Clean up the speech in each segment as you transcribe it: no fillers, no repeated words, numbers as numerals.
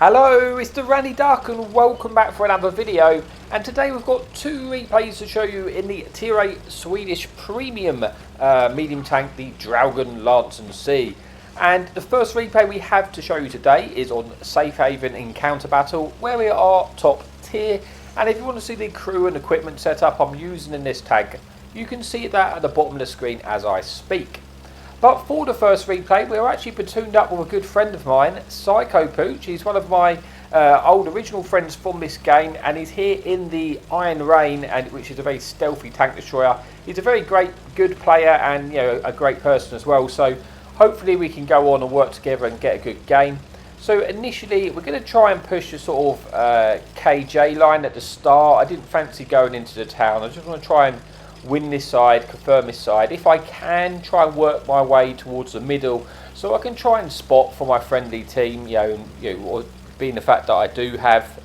Hello, it's the Randy Duck and welcome back for another video. And today we've got two replays to show you in the Tier 8 Swedish Premium medium tank, the Draugen Lansen C. And the first replay we have to show you today is on Safe Haven Encounter Battle, where we are top tier. And if you want to see the crew and equipment setup I'm using in this tank, you can see that at the bottom of the screen as I speak. But for the first replay, we're actually platooned up with a good friend of mine, Psycho Pooch. He's one of my old original friends from this game, and he's here in the Iron Rain, which is a very stealthy tank destroyer. He's a very good player, and a great person as well. So hopefully we can go on and work together and get a good game. So initially, we're going to try and push a sort of KJ line at the start. I didn't fancy going into the town. I just want to try and win this side, confirm this side. If I can, try and work my way towards the middle so I can try and spot for my friendly team, or being the fact that I do have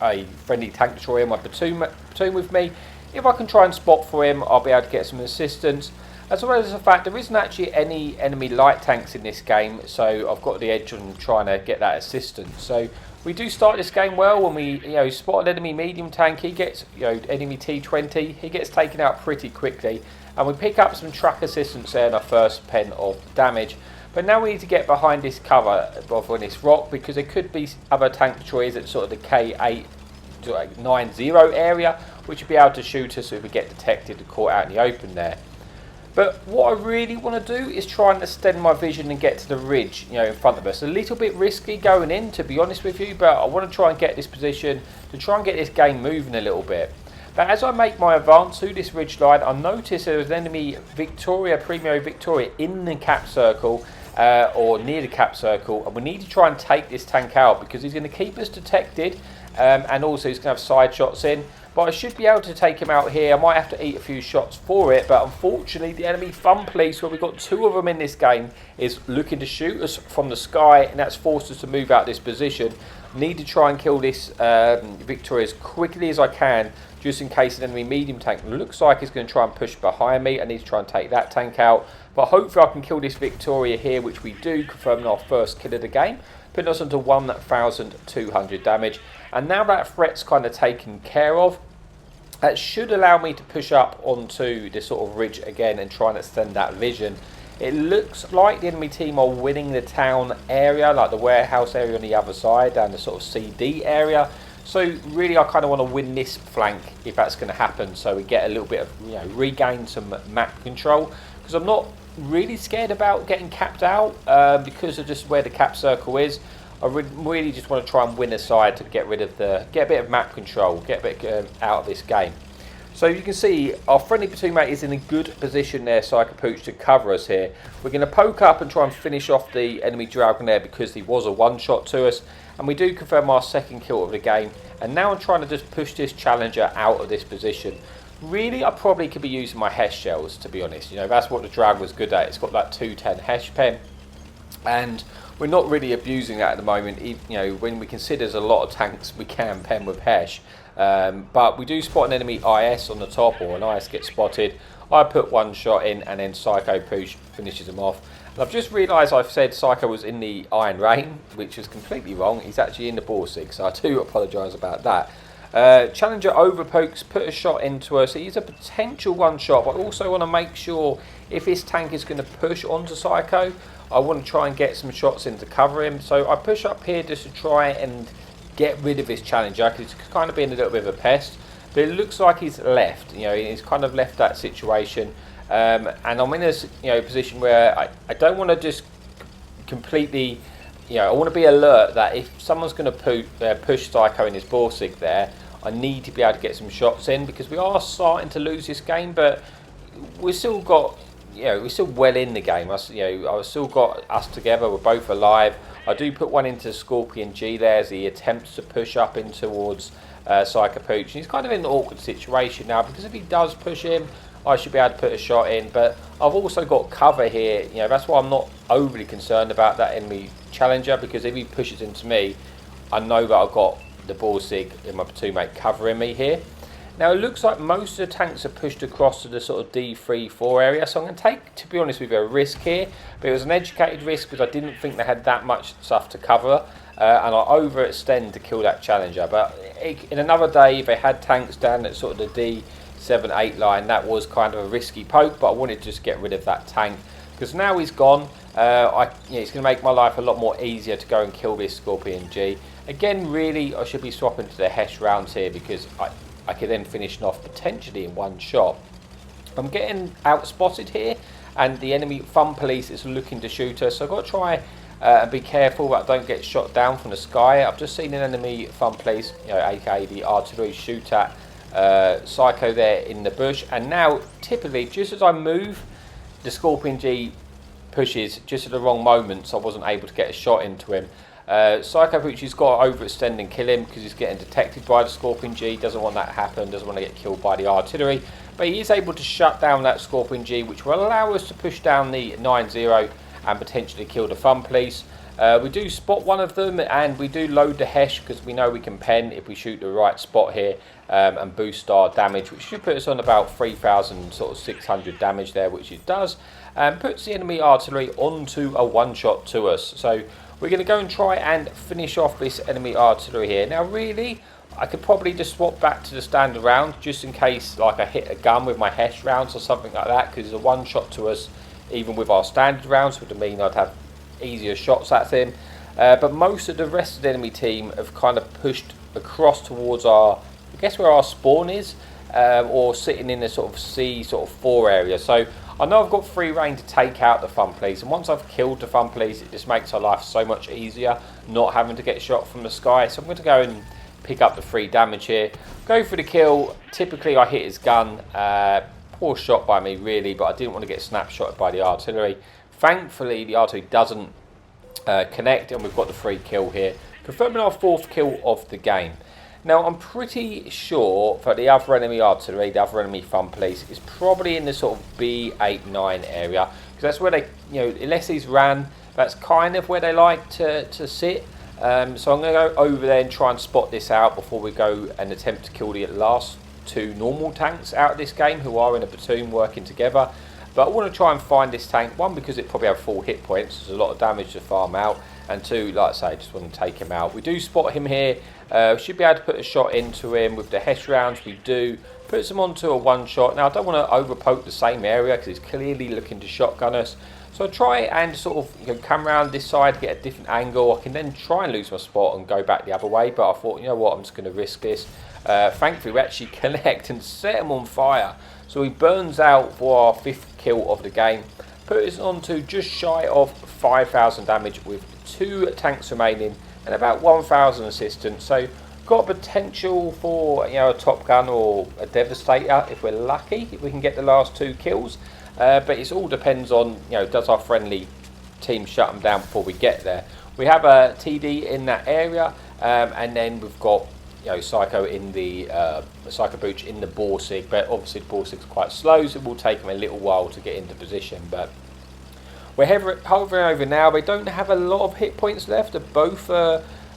a friendly tank destroyer in my platoon with me. If I can try and spot for him, I'll be able to get some assistance. As well as the fact there isn't actually any enemy light tanks in this game, so I've got the edge on trying to get that assistance. So we do start this game well when we spot an enemy medium tank. He gets enemy T20, he gets taken out pretty quickly, and we pick up some truck assistance there in our first pen of damage. But now we need to get behind this cover on this rock, because there could be other tank destroyers at sort of the K8 to 90 area, which will be able to shoot us if we get detected and caught out in the open there. But what I really want to do is try and extend my vision and get to the ridge, in front of us. A little bit risky going in, to be honest with you, but I want to try and get this position to try and get this game moving a little bit. But as I make my advance through this ridge line, I notice there is an enemy Primo Victoria in the cap circle, or near the cap circle, and we need to try and take this tank out because he's going to keep us detected, and also he's going to have side shots in. But I should be able to take him out here. I might have to eat a few shots for it, but unfortunately the enemy Fun Police, where we've got two of them in this game, is looking to shoot us from the sky, and that's forced us to move out this position. Need to try and kill this Victoria as quickly as I can, just in case an enemy medium tank looks like it's going to try and push behind me. I need to try and take that tank out, but hopefully I can kill this Victoria here, which we do, confirming our first kill of the game, putting us into 1,200 damage. And now that threat's kind of taken care of, that should allow me to push up onto this sort of ridge again and try and extend that vision. It looks like the enemy team are winning the town area, like the warehouse area on the other side, down the sort of CD area. So really I kind of want to win this flank if that's going to happen, so we get a little bit of, regain some map control. Because I'm not really scared about getting capped out because of just where the cap circle is. I really just want to try and win a side to get a bit of map control, get a bit out of this game. So you can see our friendly platoon mate is in a good position there, Psycho Pooch, to cover us here. We're going to poke up and try and finish off the enemy Draugen there because he was a one-shot to us. And we do confirm our second kill of the game. And now I'm trying to just push this challenger out of this position. Really, I probably could be using my Hesh shells, to be honest. That's what the Draugen was good at. It's got that 210 Hesh pen. And we're not really abusing that at the moment, when we consider there's a lot of tanks we can pen with Hesh. But we do spot an enemy IS on the top, or an IS gets spotted. I put one shot in, and then Psycho Pooch finishes him off. And I've just realised I've said Psycho was in the Iron Rain, which is completely wrong. He's actually in the Borsig, so I do apologise about that. Challenger overpokes, put a shot into us. He's a potential one shot, but I also want to make sure if this tank is going to push onto Psycho, I want to try and get some shots in to cover him. So I push up here just to try and get rid of this challenger, because he's kind of being a little bit of a pest. But it looks like he's left, he's kind of left that situation. And I'm in a position where I don't want to just completely, I want to be alert that if someone's going to push Psycho in his Borsig there, I need to be able to get some shots in, because we are starting to lose this game, but we've still got, we're still well in the game. I've still got us together. We're both alive. I do put one into Scorpion G there as he attempts to push up in towards Psycho Pooch. He's kind of in an awkward situation now, because if he does push him, I should be able to put a shot in. But I've also got cover here. That's why I'm not overly concerned about that enemy challenger, because if he pushes into me, I know that I've got the Borsig in my platoon mate covering me here. Now it looks like most of the tanks are pushed across to the sort of D3-4 area, so I'm going to take, to be honest with you, a risk here. But it was an educated risk because I didn't think they had that much stuff to cover. and I overextend to kill that challenger. But in another day, if they had tanks down at sort of the D7-8 line, that was kind of a risky poke, but I wanted to just get rid of that tank, because now he's gone, it's going to make my life a lot more easier to go and kill this Scorpion G. Again, really, I should be swapping to the Hesh rounds here, because I could then finish off potentially in one shot. I'm getting out-spotted here, and the enemy fun police is looking to shoot us, so I've got to try and be careful that I don't get shot down from the sky. I've just seen an enemy fun police, aka the artillery, shoot at Psycho there in the bush, and now typically just as I move, the Scorpion G pushes just at the wrong moment, so I wasn't able to get a shot into him. Psycho Poochie's got to overextend and kill him because he's getting detected by the Scorpion G, doesn't want that to happen, doesn't want to get killed by the artillery, but he is able to shut down that Scorpion G, which will allow us to push down the 9-0 and potentially kill the fun police. We do spot one of them, and we do load the Hesh because we know we can pen if we shoot the right spot here, and boost our damage, which should put us on about 3,600 damage there, which it does, and puts the enemy artillery onto a one-shot to us. So we're going to go and try and finish off this enemy artillery here. Now really, I could probably just swap back to the standard round just in case like I hit a gun with my Hesh rounds or something like that, because it's a one-shot to us even with our standard rounds, which would mean I'd have easier shots at him. But most of the rest of the enemy team have kind of pushed across towards our, I guess where our spawn is, or sitting in the sort of C4 area. So I know I've got free reign to take out the fun police, and once I've killed the fun police, it just makes our life so much easier not having to get shot from the sky. So I'm going to go and pick up the free damage here, go for the kill. Typically I hit his gun, poor shot by me really, but I didn't want to get snapshotted by the artillery. Thankfully the artillery doesn't connect, and we've got the free kill here, confirming our 4th kill of the game. Now I'm pretty sure that the other enemy artillery, the other enemy fun police, is probably in the sort of B8-9 area, because that's where they, unless he's ran, that's kind of where they like to sit. So I'm going to go over there and try and spot this out before we go and attempt to kill the last 2 normal tanks out of this game who are in a platoon working together. But I want to try and find this tank, one because it probably has full hit points, there's a lot of damage to farm out, and 2, like I say, I just want to take him out. We do spot him here, should be able to put a shot into him with the Hesh rounds. We do, puts him onto a one shot. Now I don't want to over poke the same area because he's clearly looking to shotgun us, so I try and sort of come around this side, get a different angle. I can then try and lose my spot and go back the other way, but I thought, you know what, I'm just going to risk this. Thankfully we actually connect and set him on fire, so he burns out for our 5th kill of the game, put us on to just shy of 5,000 damage with 2 tanks remaining and about 1,000 assistance. So got potential for a Top Gun or a Devastator if we're lucky, if we can get the last 2 kills, but it all depends on does our friendly team shut them down before we get there. We have a TD in that area, and then we've got Psycho in the Psycho Booch in the Borsig, but obviously the Borsig's quite slow, so it will take him a little while to get into position. But we're hovering over now. They don't have a lot of hit points left. They're both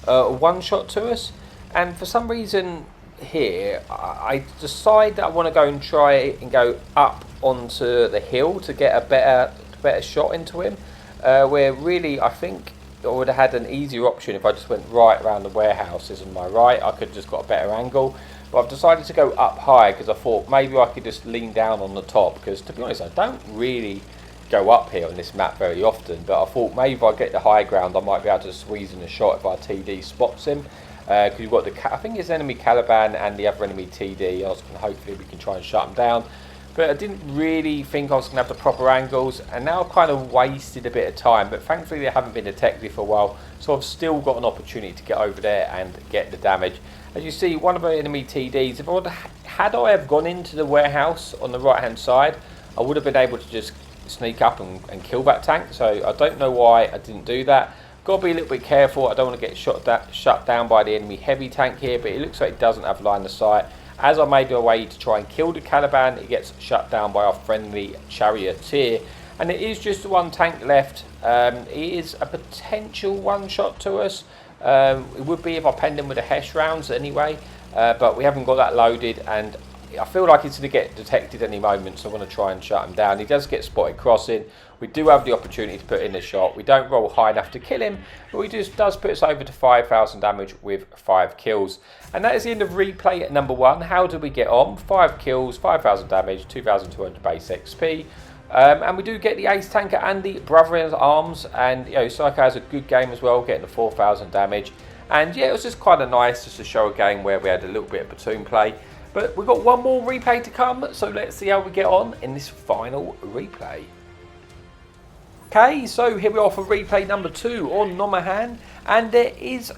one shot to us, and for some reason here I decide that I want to go and try and go up onto the hill to get a better shot into him, where really I think I would have had an easier option if I just went right around the warehouses on my right. I could have just got a better angle, but I've decided to go up high because I thought maybe I could just lean down on the top, because to be honest I don't really go up here on this map very often, but I thought maybe if I get the high ground I might be able to squeeze in a shot if our TD spots him, because you've got the I think it's enemy Caliban and the other enemy TD. Hopefully we can try and shut them down, but I didn't really think I was going to have the proper angles, and now I've kind of wasted a bit of time, but thankfully they haven't been detected for a while, so I've still got an opportunity to get over there and get the damage. As you see, one of the enemy TDs, had I have gone into the warehouse on the right hand side, I would have been able to just sneak up and kill that tank, so I don't know why I didn't do that. Got to be a little bit careful, I don't want to get shut down by the enemy heavy tank here, but it looks like it doesn't have line of sight. As I made my way to try and kill the Caliban, it gets shut down by our friendly charioteer, and it is just the one tank left. It is a potential one shot to us. It would be if I penned him with the Hesh rounds anyway, but we haven't got that loaded, and I feel like he's going to get detected any moment, so I want to try and shut him down. He does get spotted crossing. We do have the opportunity to put in a shot. We don't roll high enough to kill him, but he just does put us over to 5,000 damage with 5 kills. And that is the end of replay number 1. How did we get on? 5 kills, 5,000 damage, 2,200 base XP. And we do get the ace tanker and the brother in arms, and Psycho has a good game as well, getting the 4,000 damage. And yeah, it was just kind of nice just to show a game where we had a little bit of platoon play. But we've got one more replay to come, so let's see how we get on in this final replay. Okay, so here we are for replay number 2 on Nomahan, and it is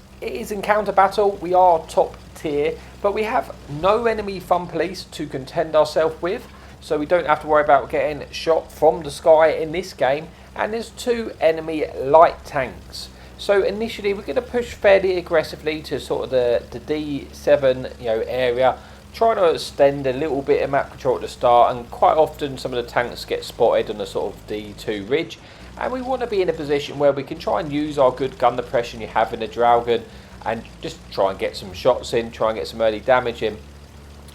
encounter battle. We are top tier, but we have no enemy fun police to contend ourselves with. So we don't have to worry about getting shot from the sky in this game. And there's 2 enemy light tanks. So initially we're going to push fairly aggressively to sort of the D7 area, trying to extend a little bit of map control at the start. And quite often some of the tanks get spotted on the sort of D2 ridge. And we want to be in a position where we can try and use our good gun depression you have in the Draugen and just try and get some shots in, try and get some early damage in.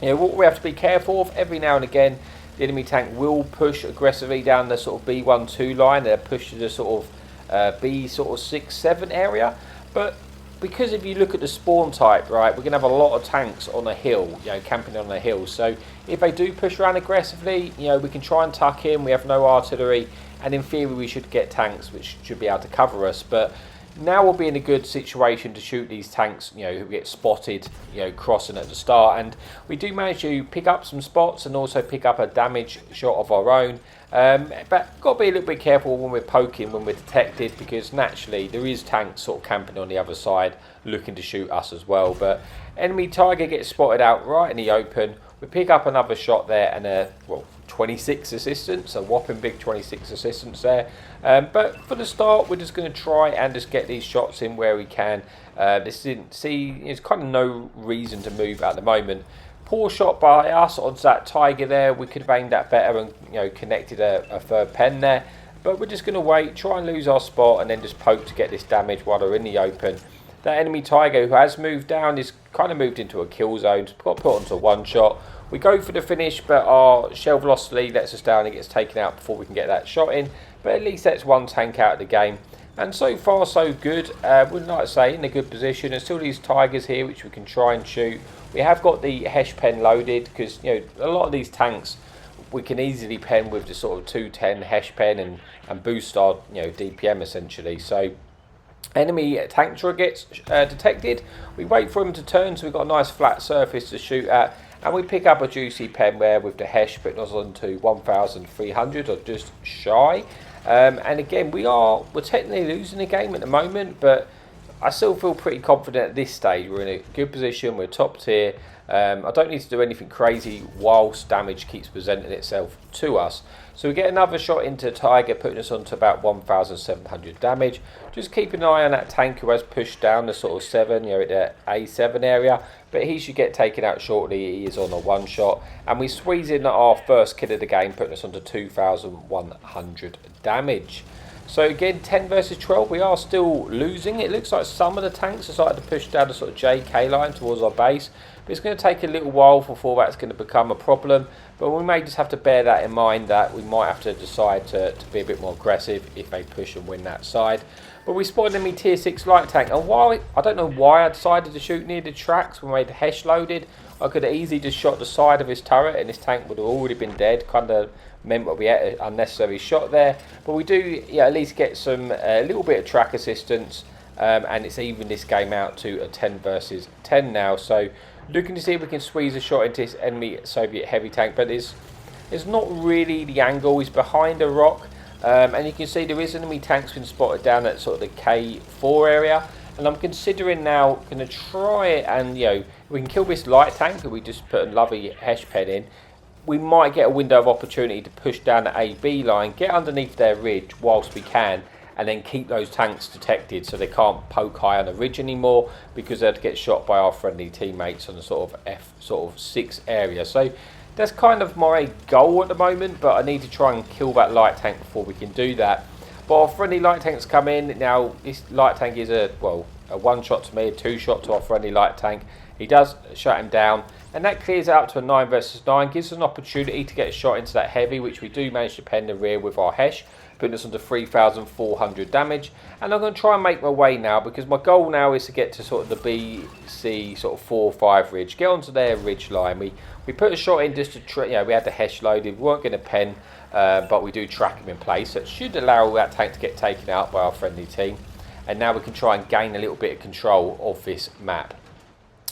What we have to be careful of, every now and again the enemy tank will push aggressively down the sort of B1-2 line. They'll push to the sort of B sort of 6-7 area. But because if you look at the spawn type, right, we're going to have a lot of tanks on a hill, camping on a hill. So if they do push around aggressively, we can try and tuck in. We have no artillery, and in theory we should get tanks which should be able to cover us. But now we'll be in a good situation to shoot these tanks, who get spotted, crossing at the start. And we do manage to pick up some spots and also pick up a damage shot of our own. But got to be a little bit careful when we're poking, when we're detected, because naturally there is tanks sort of camping on the other side looking to shoot us as well. But enemy tiger gets spotted out right in the open. We pick up another shot there and 26 assistance, a whopping big 26 assistance there. But for the start, we're just going to try and just get these shots in where we can. There's kind of no reason to move at the moment. Poor shot by us onto that tiger there. We could have aimed that better and connected a third pen there. But we're just going to wait, try and lose our spot, and then just poke to get this damage while they're in the open. That enemy tiger who has moved down is kind of moved into a kill zone. Got put onto one shot. We go for the finish, but our shell velocity lets us down. It gets taken out before we can get that shot in. But at least that's one tank out of the game. And so far, so good. Wouldn't like to say in a good position. There's still these tigers here, which we can try and shoot. We have got the Hesh pen loaded because a lot of these tanks we can easily pen with the sort of 210 Hesh pen and boost our DPM essentially. So enemy tank turret gets detected. We wait for him to turn, so we've got a nice flat surface to shoot at. And we pick up a juicy pen where with the Hesh putting us on to 1,300 or just shy. And again, we're technically losing the game at the moment, but I still feel pretty confident at this stage. We're in a good position, we're top tier. I don't need to do anything crazy whilst damage keeps presenting itself to us. So we get another shot into Tiger, putting us on to about 1,700 damage. Just keep an eye on that tank who has pushed down the sort of 7, at the A7 area. But he should get taken out shortly. He is on a one shot. And we squeeze in our first kill of the game, putting us on to 2,100 damage. So again, 10 versus 12, we are still losing. It looks like some of the tanks are starting to push down the sort of JK line towards our base. But it's going to take a little while before that's going to become a problem. But we may just have to bear that in mind, that we might have to decide to be a bit more aggressive if they push and win that side. But we spotted enemy tier 6 light tank. And while I don't know why I decided to shoot near the tracks when we had the Hesh loaded. I could have easily just shot the side of his turret and his tank would have already been dead. Kind of meant that we had an unnecessary shot there. But we do at least get some a little bit of track assistance. And it's even this game out to a 10 versus 10 now. So looking to see if we can squeeze a shot into this enemy Soviet heavy tank. But it's not really the angle. He's behind a rock. And you can see there is enemy tanks been spotted down at sort of the K4 area. And I'm considering now going to try and, we can kill this light tank that we just put a lovely Hesh pen in. We might get a window of opportunity to push down the AB line, get underneath their ridge whilst we can, and then keep those tanks detected so they can't poke high on the ridge anymore because they'd get shot by our friendly teammates on the sort of F6 area. So that's kind of my goal at the moment, but I need to try and kill that light tank before we can do that. But our friendly light tanks come in. Now this light tank is a one shot to me, a 2 shot to our friendly light tank. He does shut him down, and that clears it up to a 9 versus 9, gives us an opportunity to get a shot into that heavy, which we do manage to pen the rear with our Hesh, putting us onto 3,400 damage. And I'm going to try and make my way now, because my goal now is to get to sort of the BC sort of 4-5 ridge, get onto their ridge line. We put a shot in just to, we had the Hesh loaded, we weren't going to pen, but we do track him in place, so it should allow that tank to get taken out by our friendly team. And now we can try and gain a little bit of control of this map.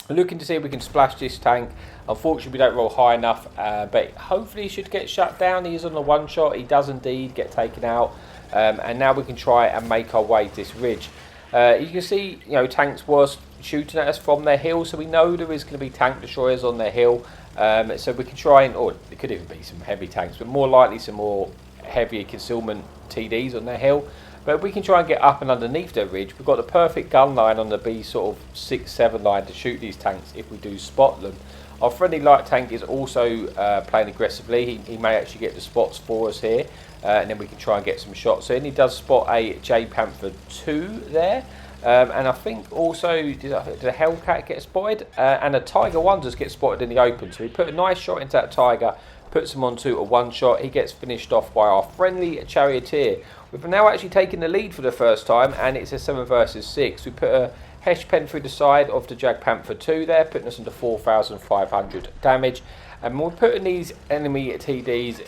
Looking to see if we can splash this tank. Unfortunately, we don't roll high enough, but hopefully he should get shut down. He is on the one shot. He does indeed get taken out. And now we can try and make our way to this ridge. You can see, tanks was shooting at us from their hill, so we know there is going to be tank destroyers on their hill. So we can try and, or it could even be some heavy tanks, but more likely some more heavier concealment TDs on their hill. But we can try and get up and underneath the ridge. We've got the perfect gun line on the B sort of 6-7 line to shoot these tanks if we do spot them. Our friendly light tank is also playing aggressively. He may actually get the spots for us here, and then we can try and get some shots. So he does spot a J Panther 2 there. And I think also, did a Hellcat get spotted? And a Tiger 1 just gets spotted in the open. So we put a nice shot into that Tiger, puts him onto a one shot. He gets finished off by our friendly Charioteer. We've now actually taken the lead for the first time, and it's a 7 versus 6. We put a Hesh pen through the side of the Jag Panther 2 there, putting us into 4,500 damage. And we're putting these enemy TDs,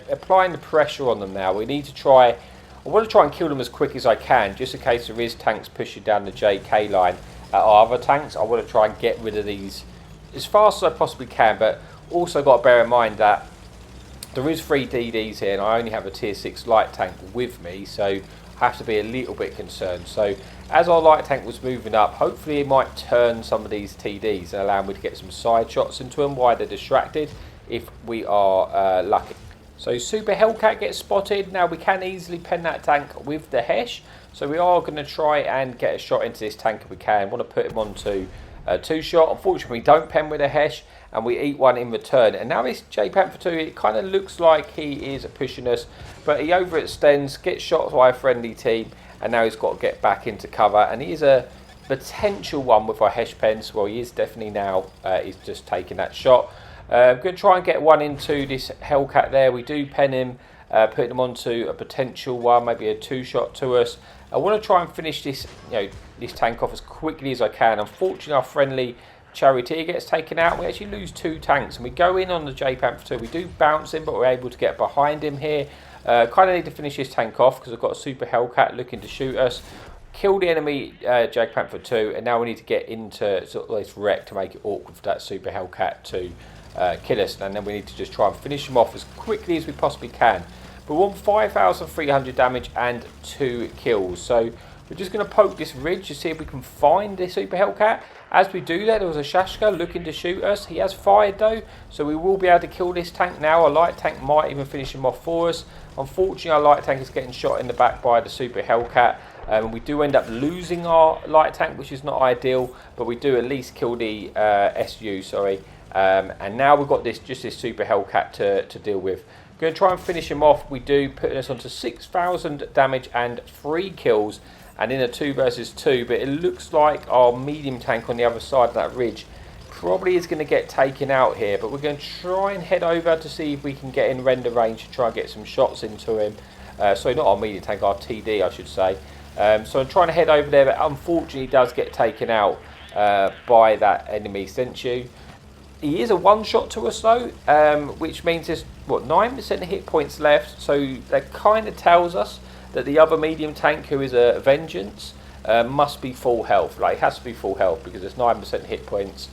applying the pressure on them now. We need to try, I want to try and kill them as quick as I can, just in case there is tanks pushing down the JK line at our other tanks. I want to try and get rid of these as fast as I possibly can, but also got to bear in mind that there is 3 DDs here, and I only have a tier 6 light tank with me, so I have to be a little bit concerned. So as our light tank was moving up, hopefully it might turn some of these TDs and allow me to get some side shots into them while they're distracted, if we are lucky. So Super Hellcat gets spotted. Now we can easily pen that tank with the Hesh, so we are going to try and get a shot into this tank if we can. I want to put him onto a 2-shot. Unfortunately, we don't pen with a Hesh, and we eat one in return. And now this J Panther 2, it kind of looks like he is pushing us, but he overextends, gets shot by a friendly team, and now he's got to get back into cover. And he is a potential one with our Hesh pens. Well, he is definitely now. He's just taking that shot. I'm going to try and get one into this Hellcat there. We do pen him, put him onto a potential one, maybe a 2-shot to us. I want to try and finish this, this tank off as quickly as I can. Unfortunately, our friendly Charioteer gets taken out. We actually lose 2 tanks, and we go in on the J Panther 2. We do bounce him, but we're able to get behind him here. Kind of need to finish this tank off because I've got a Super Hellcat looking to shoot us. Kill the enemy J Panther 2, and now we need to get into sort of this wreck to make it awkward for that Super Hellcat to kill us, and then we need to just try and finish him off as quickly as we possibly can. But we want 5,300 damage and 2 kills. So we're just going to poke this ridge to see if we can find this Super Hellcat. As we do that, there was a Shashka looking to shoot us. He has fired though, so we will be able to kill this tank now. Our light tank might even finish him off for us. Unfortunately, our light tank is getting shot in the back by the Super Hellcat. We do end up losing our light tank, which is not ideal, but we do at least kill the SU, sorry. And now we've got this Super Hellcat to deal with. Going to try and finish him off. We do, putting us onto 6,000 damage and 3 kills, and in a 2 versus 2. But it looks like our medium tank on the other side of that ridge probably is going to get taken out here. But we're going to try and head over to see if we can get in render range to try and get some shots into him. Sorry, not our medium tank, our TD, I should say. So I'm trying to head over there, but unfortunately he does get taken out by that enemy Thankyou. He is a 1-shot to us though, which means there's, 9% hit points left. So that kind of tells us that the other medium tank, who is a Vengeance, must be full health. Like, it has to be full health because there's 9% hit points.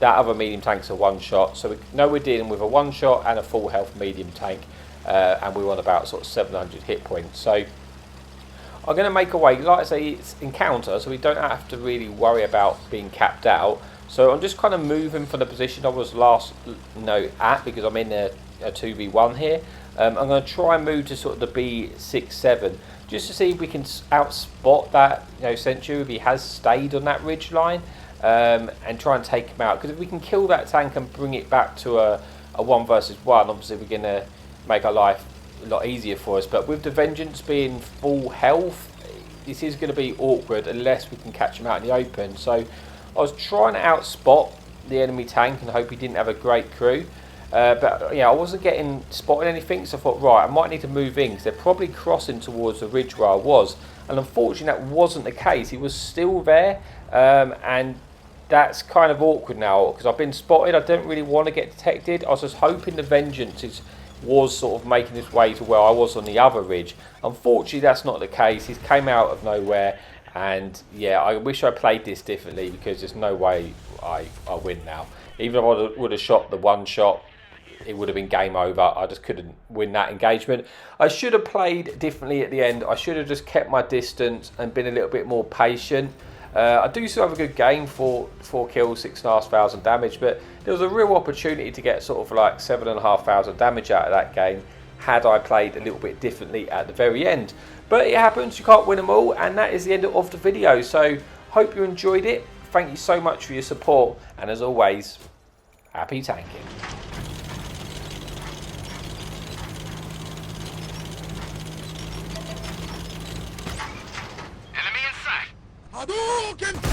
That other medium tank's a 1-shot. So we know we're dealing with a 1-shot and a full health medium tank. And we want about sort of 700 hit points. So I'm going to make a way. Like I say, it's encounter, so we don't have to really worry about being capped out. So I'm just kind of moving from the position I was last at, because I'm in a 2v1 here. I'm going to try and move to sort of the B6-7 just to see if we can outspot that Thankyou if he has stayed on that ridge line, and try and take him out. Because if we can kill that tank and bring it back to a 1 versus 1, obviously we're going to make our life a lot easier for us. But with the Vengeance being full health, this is going to be awkward unless we can catch him out in the open. So I was trying to outspot the enemy tank and hope he didn't have a great crew. But yeah, I wasn't getting spotted anything, so I thought, right, I might need to move in because they're probably crossing towards the ridge where I was. And unfortunately, that wasn't the case. He was still there, and that's kind of awkward now because I've been spotted. I don't really want to get detected. I was just hoping the vengeance was sort of making its way to where I was on the other ridge. Unfortunately, that's not the case. He came out of nowhere, and yeah, I wish I played this differently because there's no way I win now. Even if I would have shot the one shot, it would have been game over. I just couldn't win that engagement. I should have played differently at the end. I should have just kept my distance and been a little bit more patient. I do still have a good game, 4 kills, 6,500 damage, but there was a real opportunity to get sort of like 7,500 damage out of that game had I played a little bit differently at the very end. But it happens, you can't win them all, and that is the end of the video. So hope you enjoyed it. Thank you so much for your support, and as always, happy tanking. Hadouken!